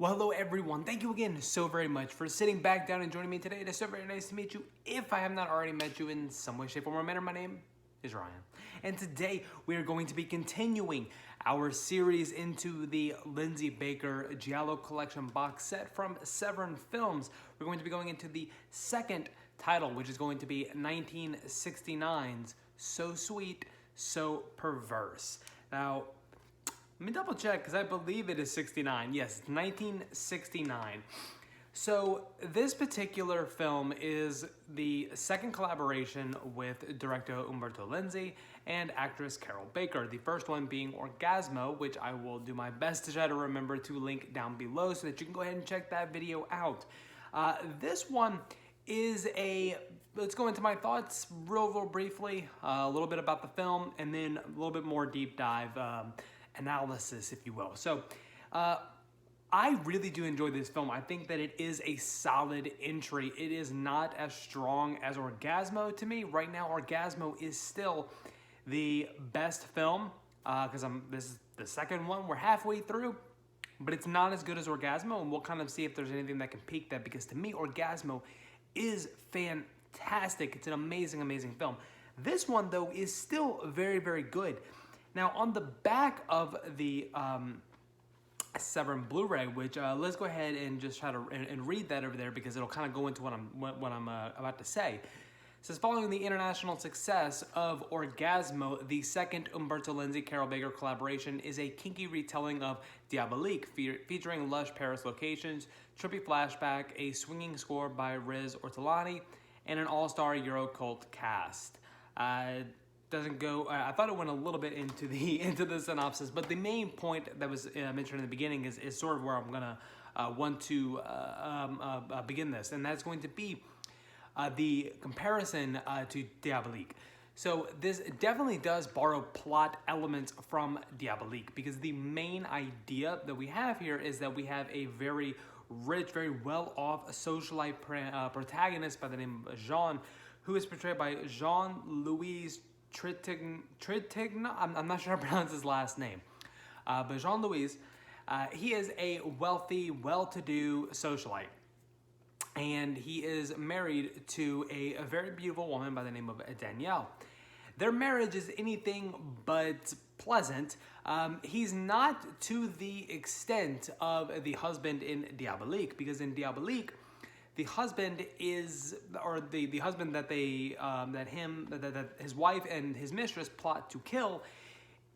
Well, hello everyone. Thank you again so very much for sitting back down and joining me today. It is so very nice to meet you. If I have not already met you in some way, shape, form, or manner, my name is Ryan. And today we are going to be continuing our series into the Lenzi Baker Giallo collection box set from SEVERIN Films. We're going to be going into the second title, which is going to be 1969's So Sweet, So Perverse. Now, let me double check because I believe it is 69. Yes, it's 1969. So this particular film is the second collaboration with director Umberto Lenzi and actress Carol Baker. The first one being Orgasmo, which I will do my best to try to remember to link down below so that you can go ahead and check that video out. This one is let's go into my thoughts real briefly, a little bit about the film, and then a little bit more deep dive analysis, if you will. So I really do enjoy this film. I think that it is a solid entry. It is not as strong as Orgasmo to me. Right now, Orgasmo is still the best film because this is the second one. We're halfway through, but it's not as good as Orgasmo, and we'll kind of see if there's anything that can peak that, because to me, Orgasmo is fantastic. It's an amazing film. This one, though, is still very good. Now, on the back of the SEVERIN Blu-ray, which let's go ahead and just try to and read that over there, because it'll kind of go into what I'm about to say. It says, following the international success of Orgasmo, the second Umberto Lenzi-Carol Baker collaboration is a kinky retelling of Diabolique, featuring lush Paris locations, trippy flashback, a swinging score by Riz Ortolani, and an all-star Euro cult cast. Doesn't go. I thought it went a little bit into the synopsis, but the main point that was mentioned in the beginning is sort of where I'm gonna want to begin this, and that's going to be the comparison to Diabolique. So this definitely does borrow plot elements from Diabolique, because the main idea that we have here is that we have a very rich, very well-off socialite protagonist by the name of Jean, who is portrayed by Jean-Louis Trintignant. I'm not sure how to pronounce his last name, but Jean-Louis, he is a wealthy, well-to-do socialite, and he is married to a very beautiful woman by the name of Danielle. Their marriage is anything but pleasant. He's not to the extent of the husband in Diabolique, because in Diabolique, the husband is, or the husband that that his wife and his mistress plot to kill,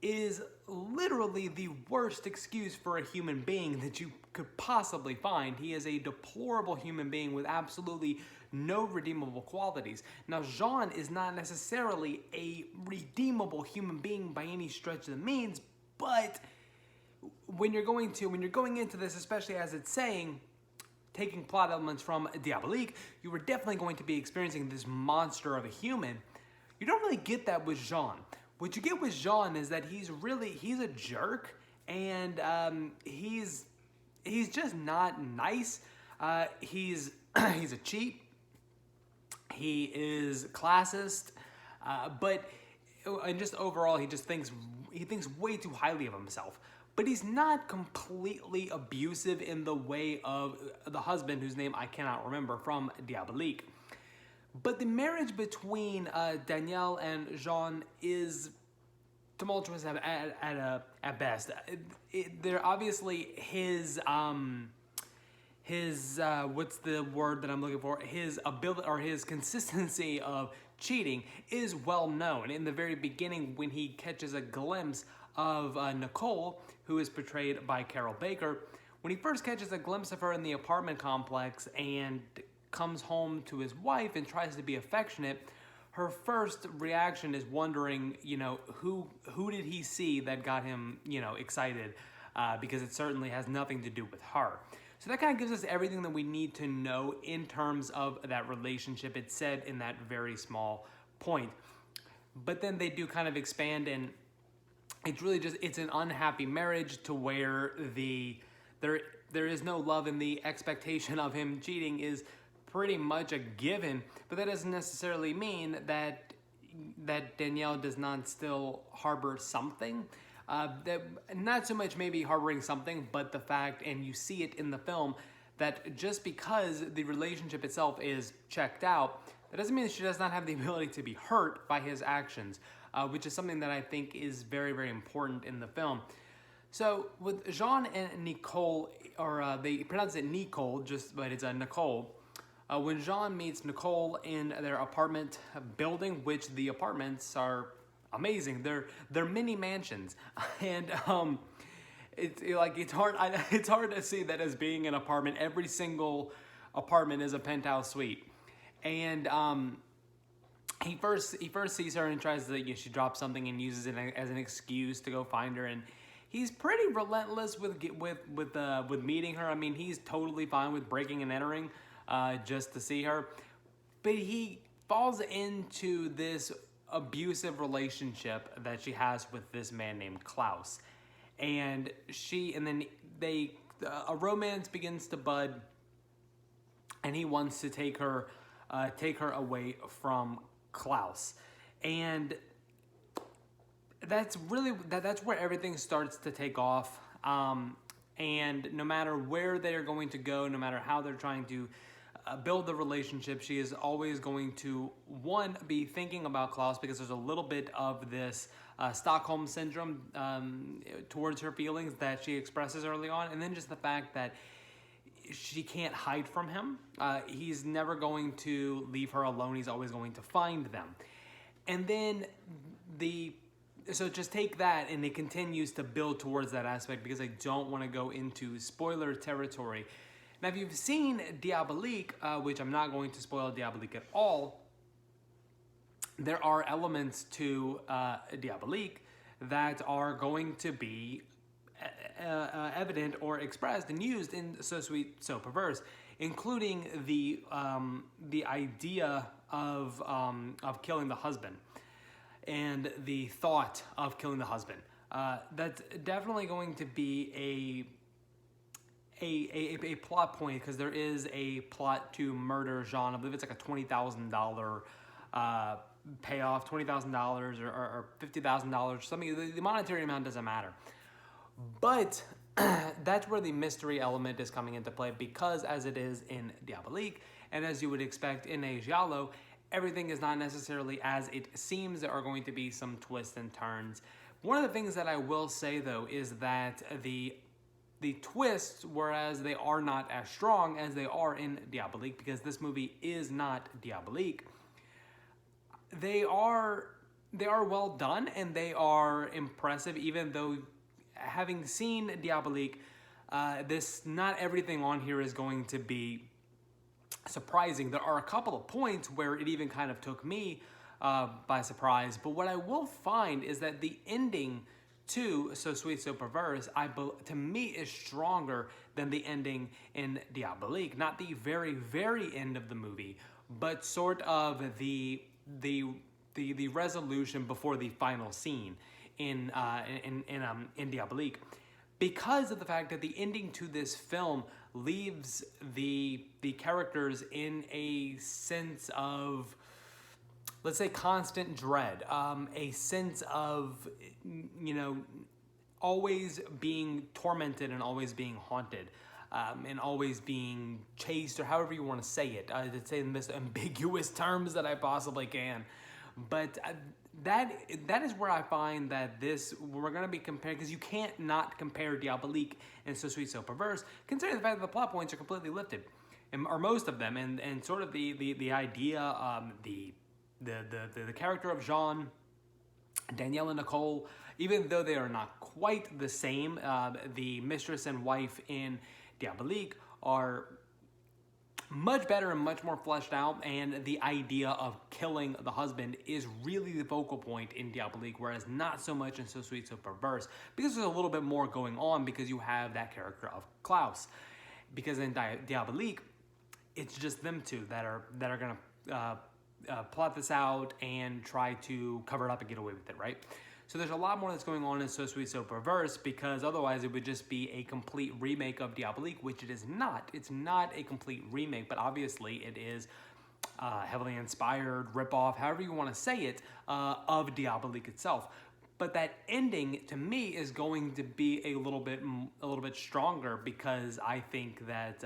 is literally the worst excuse for a human being that you could possibly find. He is a deplorable human being with absolutely no redeemable qualities. Now, Jean is not necessarily a redeemable human being by any stretch of the means, but when you're going into this, especially as it's saying, taking plot elements from Diabolique, you were definitely going to be experiencing this monster of a human. You don't really get that with Jean. What you get with Jean is that he's a jerk, and he's just not nice. He's a cheat. He is classist, but and just overall, he thinks way too highly of himself. But he's not completely abusive in the way of the husband, whose name I cannot remember, from Diabolique. But the marriage between Danielle and Jean is tumultuous at best. They're obviously his what's the word that I'm looking for? His ability, or his consistency of cheating, is well known. In the very beginning, when he catches a glimpse of Nicole, who is portrayed by Carol Baker, when he first catches a glimpse of her in the apartment complex and comes home to his wife and tries to be affectionate, her first reaction is wondering, who did he see that got him, excited, because it certainly has nothing to do with her. So that kind of gives us everything that we need to know in terms of that relationship. It's said in that very small point. But then they do kind of expand, and it's really it's an unhappy marriage to where there is no love, and the expectation of him cheating is pretty much a given. But that doesn't necessarily mean that Danielle does not still harbor something. That not so much maybe harboring something, but the fact, and you see it in the film, that just because the relationship itself is checked out, that doesn't mean that she does not have the ability to be hurt by his actions, which is something that I think is very, very important in the film. So with Jean and Nicole, or they pronounce it Nicole, but it's a Nicole. When Jean meets Nicole in their apartment building, which the apartments are amazing. They're mini mansions, and it's hard to see that as being an apartment. Every single apartment is a penthouse suite, and he first sees her and tries to, she drops something and uses it as an excuse to go find her, and he's pretty relentless with meeting her. I mean, he's totally fine with breaking and entering just to see her, but he falls into this abusive relationship that she has with this man named Klaus, and then a romance begins to bud, and he wants to take her away from Klaus, and that's where everything starts to take off. And no matter where they're going to go, no matter how they're trying to build the relationship, she is always going to, one, be thinking about Klaus, because there's a little bit of this Stockholm syndrome towards her feelings that she expresses early on, and then just the fact that she can't hide from him. He's never going to leave her alone. He's always going to find them. And then so just take that, and it continues to build towards that aspect, because I don't want to go into spoiler territory. Now, if you've seen Diabolique, which I'm not going to spoil Diabolique at all, there are elements to Diabolique that are going to be evident or expressed and used in So Sweet, So Perverse, including the idea of killing the husband and the thought of killing the husband. That's definitely going to be a plot point, because there is a plot to murder Jean. I believe it's like a $20,000 payoff, $20,000 or $50,000, something. The monetary amount doesn't matter. But that's where the mystery element is coming into play, because as it is in Diabolique, and as you would expect in a Giallo, everything is not necessarily as it seems. There are going to be some twists and turns. One of the things that I will say, though, is that the twists, whereas they are not as strong as they are in Diabolique, because this movie is not Diabolique, they are well done, and they are impressive, even though, having seen Diabolique, not everything on here is going to be surprising. There are a couple of points where it even kind of took me by surprise, but what I will find is that the ending to So Sweet, So Perverse, to me, is stronger than the ending in Diabolique. Not the very, very end of the movie, but sort of the resolution before the final scene in Diabolique, because of the fact that the ending to this film leaves the characters in a sense of, let's say, constant dread, a sense of, always being tormented and always being haunted, and always being chased, or however you want to say it. To say in the most ambiguous terms that I possibly can. But that is where I find that we're going to be comparing, because you can't not compare Diabolique and So Sweet, So Perverse, considering the fact that the plot points are completely lifted, or most of them, and sort of the idea, the character of Jean, Danielle and Nicole, even though they are not quite the same, the mistress and wife in Diabolique are much better and much more fleshed out, and the idea of killing the husband is really the focal point in Diabolique, whereas not so much in So Sweet, So Perverse, because there's a little bit more going on, because you have that character of Klaus. Because in Diabolique, it's just them two that are going to plot this out and try to cover it up and get away with it, right? So there's a lot more that's going on in So Sweet, So Perverse, because otherwise it would just be a complete remake of Diabolique, which it is not. It's not a complete remake, but obviously it is heavily inspired, ripoff, however you want to say it, of Diabolique itself. But that ending to me is going to be a little bit stronger, because I think that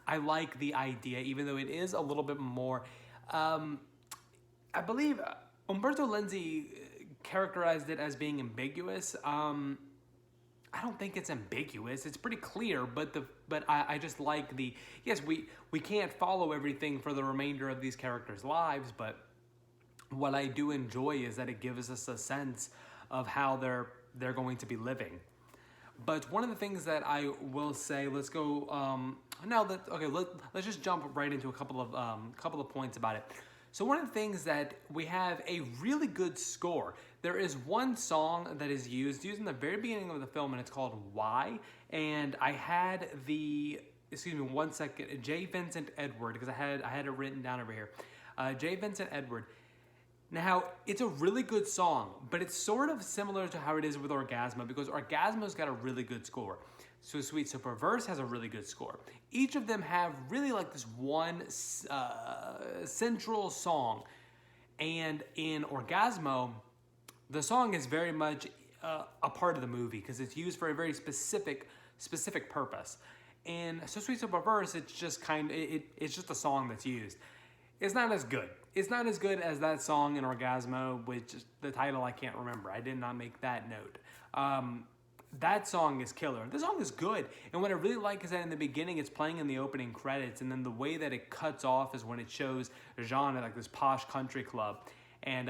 I like the idea, even though it is a little bit more. I believe Umberto Lenzi characterized it as being ambiguous. I don't think it's ambiguous. It's pretty clear, but I just like the, yes, we can't follow everything for the remainder of these characters' lives, but what I do enjoy is that it gives us a sense of how they're going to be living. But one of the things that I will say, let's go let's just jump right into a couple of points about it. So one of the things that we have a really good score. There is one song that is used in the very beginning of the film, and it's called Why. And I had J. Vincent Edward, because I had it written down over here. J. Vincent Edward. Now, it's a really good song, but it's sort of similar to how it is with Orgasmo, because Orgasmo's got a really good score. So Sweet, So Perverse has a really good score. Each of them have really like this one central song. And in Orgasmo, the song is very much a part of the movie, because it's used for a very specific purpose. And So Sweet, So Perverse, it's just it's just a song that's used. It's not as good. It's not as good as that song in Orgasmo, which the title I can't remember. I did not make that note. That song is killer. The song is good. And what I really like is that in the beginning, it's playing in the opening credits, and then the way that it cuts off is when it shows Jean at like this posh country club, and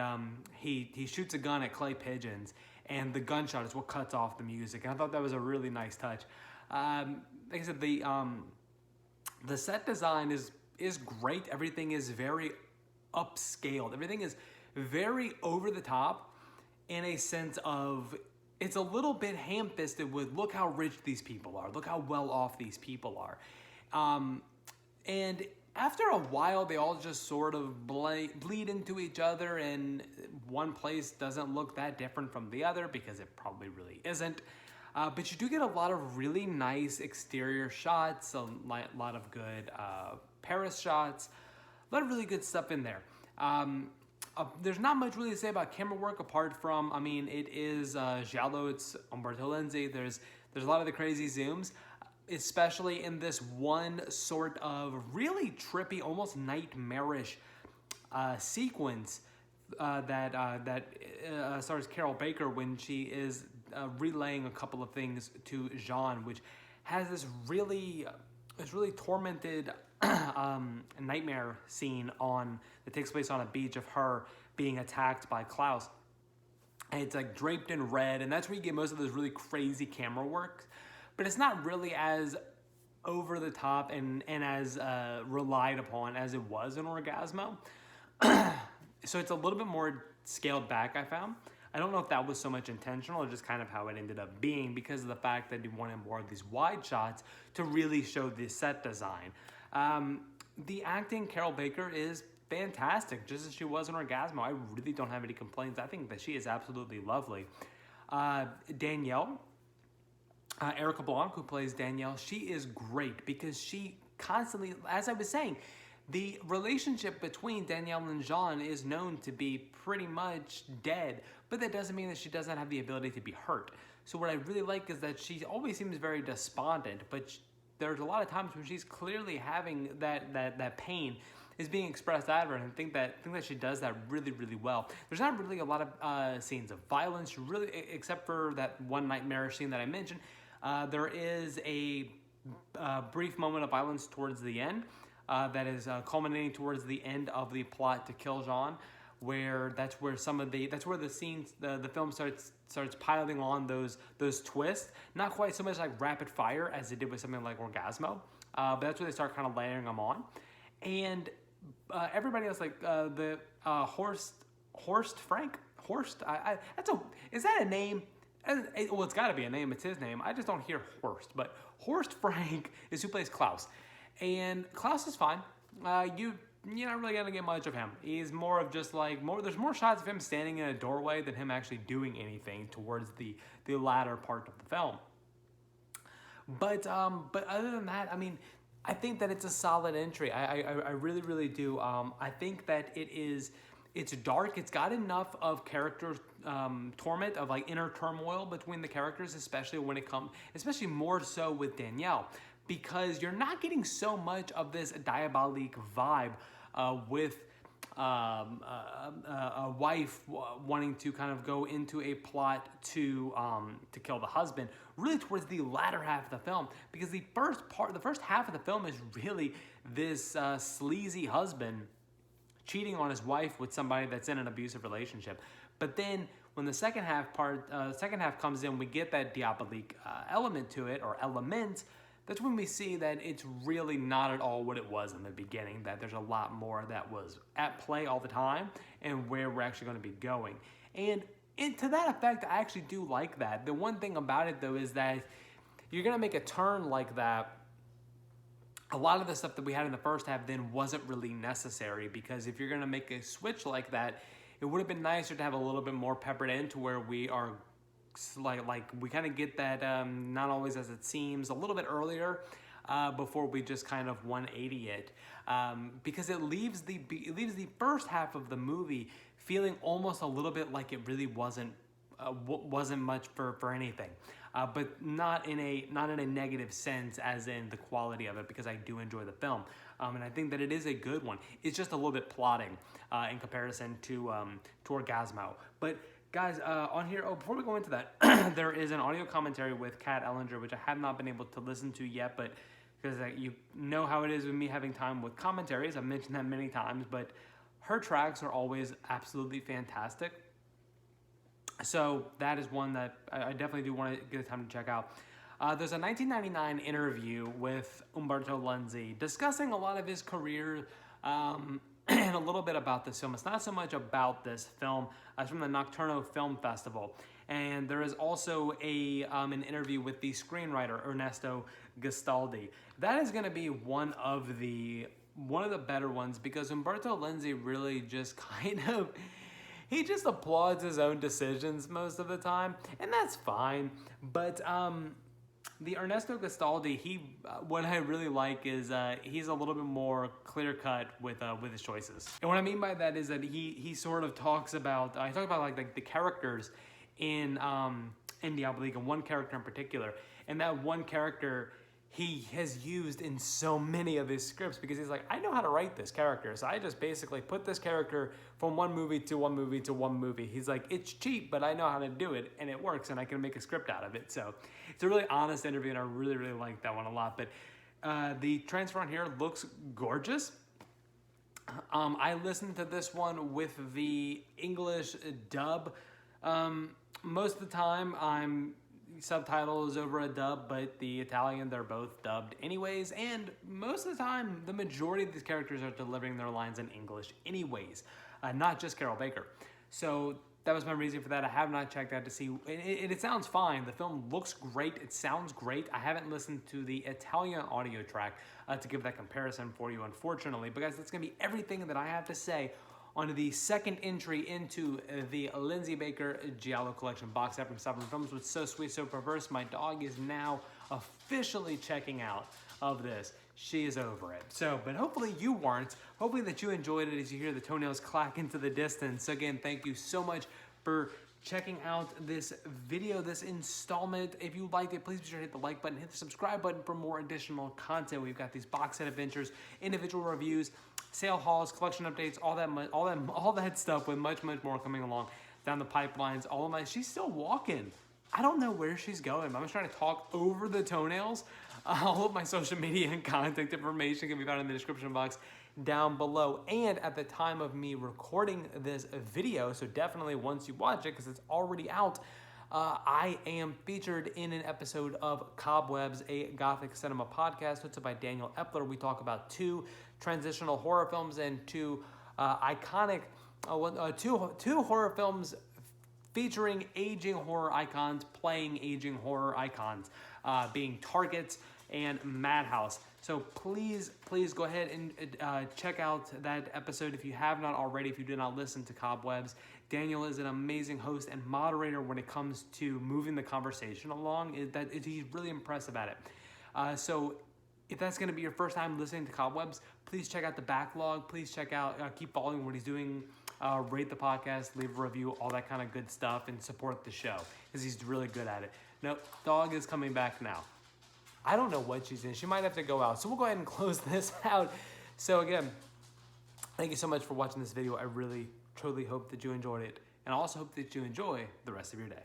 he shoots a gun at clay pigeons, and the gunshot is what cuts off the music. And I thought that was a really nice touch. Like I said, the set design is great. Everything is very upscaled. Everything is very over the top, in a sense of, it's a little bit ham-fisted with, look how rich these people are, look how well off these people are. And after a while, they all just sort of bleed into each other, and one place doesn't look that different from the other, because it probably really isn't. But you do get a lot of really nice exterior shots, a lot of good Paris shots, a lot of really good stuff in there. There's not much really to say about camera work, apart from, I mean, it is Giallo, it's Umberto Lenzi. There's a lot of the crazy zooms, especially in this one sort of really trippy, almost nightmarish sequence that stars Carol Baker when she is relaying a couple of things to Jean, which has this really tormented nightmare scene that takes place on a beach of her being attacked by Klaus. And it's like draped in red, and that's where you get most of this really crazy camera work. But it's not really as over the top and as relied upon as it was in Orgasmo. So it's a little bit more scaled back, I found. I don't know if that was so much intentional or just kind of how it ended up being, because of the fact that he wanted more of these wide shots to really show the set design. The acting, Carol Baker is fantastic, just as she was in Orgasmo. I really don't have any complaints. I think that she is absolutely lovely. Danielle, Erica Blanc, who plays Danielle, she is great, because she constantly, as I was saying, the relationship between Danielle and Jean is known to be pretty much dead, but that doesn't mean that she doesn't have the ability to be hurt. So what I really like is that she always seems very despondent, but there's a lot of times when she's clearly having that pain is being expressed out of her, and I think that she does that really, really well. There's not really a lot of scenes of violence, really, except for that one nightmarish scene that I mentioned. There is a brief moment of violence towards the end that is culminating towards the end of the plot to kill Jean, where that's where the scenes, the film starts piling on those twists. Not quite so much like rapid fire as it did with something like Orgasmo, but that's where they start kind of layering them on. And everybody else, like Horst Frank, is that a name? Well, it's got to be a name. It's his name. I just don't hear Horst, but Horst Frank is who plays Klaus, and Klaus is fine. You're not really gonna get much of him. He's more of just like there's more shots of him standing in a doorway than him actually doing anything towards the latter part of the film. But other than that, I mean, I think that it's a solid entry. I really, really do. I think that it's It's dark. It's got enough of character torment, of like inner turmoil between the characters, especially when it comes, especially more so with Danielle, because you're not getting so much of this diabolique vibe with a wife wanting to kind of go into a plot to kill the husband, really towards the latter half of the film, because the first half of the film is really this sleazy husband cheating on his wife with somebody that's in an abusive relationship. But then when the second half comes in, we get that diabolique element to it, or element. That's when we see that it's really not at all what it was in the beginning, that there's a lot more that was at play all the time and where we're actually going to be going. And to that effect, I actually do like that. The one thing about it, though, is that you're going to make a turn like that. A lot of the stuff that we had in the first half then wasn't really necessary, because if you're going to make a switch like that, it would have been nicer to have a little bit more peppered in to where we are like we kind of get that not always as it seems a little bit earlier before we just kind of 180 it, because it leaves the first half of the movie feeling almost a little bit like it really wasn't much for anything, but not in a negative sense, as in the quality of it, because I do enjoy the film, and I think that it is a good one. It's just a little bit plotting in comparison to Orgasmo. But guys, on here, before we go into that, there is an audio commentary with Kat Ellinger, which I have not been able to listen to yet, but because you know how it is with me having time with commentaries, I've mentioned that many times, but her tracks are always absolutely fantastic. So that is one that I definitely do want to get a time to check out. There's a 1999 interview with Umberto Lenzi discussing a lot of his career, and a little bit about this film. It's not so much about this film. It's from the Nocturno Film Festival. And there is also an interview with the screenwriter, Ernesto Gastaldi. That is going to be one of the better ones, because Umberto Lenzi really just kind of, he just applauds his own decisions most of the time, and that's fine. But the Ernesto Gastaldi, what I really like is he's a little bit more clear-cut with his choices. And what I mean by that is that he sort of talks about like the characters in Diabolique, and one character in particular, and that one character he has used in so many of his scripts, because he's like, I know how to write this character, so I just basically put this character from one movie to one movie to one movie. He's like, it's cheap, but I know how to do it, and it works, and I can make a script out of it. So it's a really honest interview, and I really, really like that one a lot. But the transfer on here looks gorgeous. I listened to this one with the English dub. Most of the time, subtitle is over a dub, but the Italian, they're both dubbed anyways, and most of the time the majority of these characters are delivering their lines in English anyways, not just Carol Baker. So that was my reason for that. I have not checked out to see, it sounds fine. The film looks great, it sounds great. I haven't listened to the Italian audio track to give that comparison for you, unfortunately, but guys, that's gonna be everything that I have to say on the second entry into the Lindsay Baker Giallo collection box set from SEVERIN Films with So Sweet, So Perverse. My dog is now officially checking out of this. She is over it. So, but hopefully you weren't. Hopefully that you enjoyed it as you hear the toenails clack into the distance. So again, thank you so much for checking out this video, this installment. If you liked it, please be sure to hit the like button, hit the subscribe button for more additional content. We've got these box set adventures, individual reviews, sale hauls, collection updates, all that stuff, with much more coming along down the pipelines. She's still walking. I don't know where she's going. I'm just trying to talk over the toenails. All of my social media and contact information can be found in the description box down below, and at the time of me recording this video, so definitely once you watch it, because it's already out, I am featured in an episode of Cobwebs, a Gothic cinema podcast hosted by Daniel Epler. We talk about two transitional horror films and two iconic, two horror films featuring aging horror icons playing aging horror icons, being Targets and Madhouse. So please go ahead and check out that episode if you have not already, if you did not listen to Cobwebs. Daniel is an amazing host and moderator when it comes to moving the conversation along. He's really impressive at it. So if that's going to be your first time listening to Cobwebs, please check out the backlog. Please check out, keep following what he's doing rate the podcast, leave a review, all that kind of good stuff, and support the show because he's really good at it. No, dog is coming back now. I don't know what she's in. She might have to go out. So we'll go ahead and close this out. So again, thank you so much for watching this video. I really, truly hope that you enjoyed it. And I also hope that you enjoy the rest of your day.